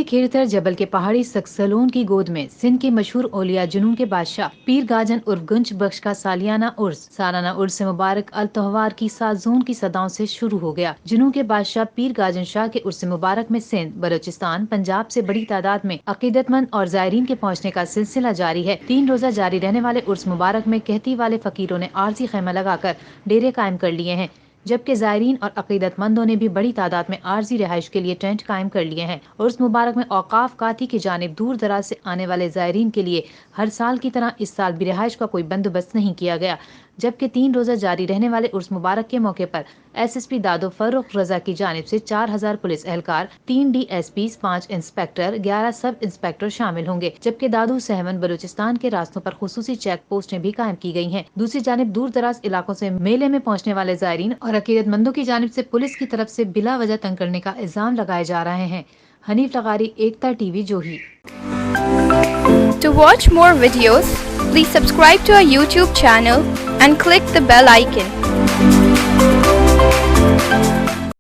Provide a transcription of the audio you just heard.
کھیرتر جبل کے پہاڑی سکسلون کی گود میں سندھ کے مشہور اولیاء جنوں کے بادشاہ پیر گاجن عرف گنج بخش کا سالانہ عرس مبارک التہوار کی 7 جون کی صداؤں سے شروع ہو گیا۔ جنوں کے بادشاہ پیر گاجن شاہ کے عرس مبارک میں سندھ، بلوچستان، پنجاب سے بڑی تعداد میں عقیدت مند اور زائرین کے پہنچنے کا سلسلہ جاری ہے۔ 3 روزہ جاری رہنے والے عرس مبارک میں کہتی والے فقیروں نے عارضی خیمہ لگا کر ڈیرے قائم کر لیے ہیں، جبکہ زائرین اور عقیدت مندوں نے بھی بڑی تعداد میں عارضی رہائش کے لیے ٹینٹ قائم کر لیے ہیں۔ عرس مبارک میں اوقاف کاتی کی جانب دور دراز سے آنے والے زائرین کے لیے ہر سال کی طرح اس سال بھی رہائش کا کوئی بندوبست نہیں کیا گیا، جبکہ 3 روزہ جاری رہنے والے عرس مبارک کے موقع پر ایس ایس پی دادو فروخ رضا کی جانب سے 4000 پولیس اہلکار، 3 D S Ps, 5 inspector, 11 sub inspector شامل ہوں گے، جبکہ دادو سہون بلوچستان کے راستوں پر خصوصی چیک پوسٹیں بھی قائم کی گئی ہیں۔ دوسری جانب دور دراز علاقوں سے میلے میں پہنچنے والے زائرین اور عقیدت مندوں کی جانب سے پولیس کی طرف سے بلا وجہ تنگ کرنے کا الزام لگائے جا رہے ہیں۔ حنیف لغاری، Ekta T V, Juhi. To watch more videos, please subscribe to our YouTube channel and click the bell icon.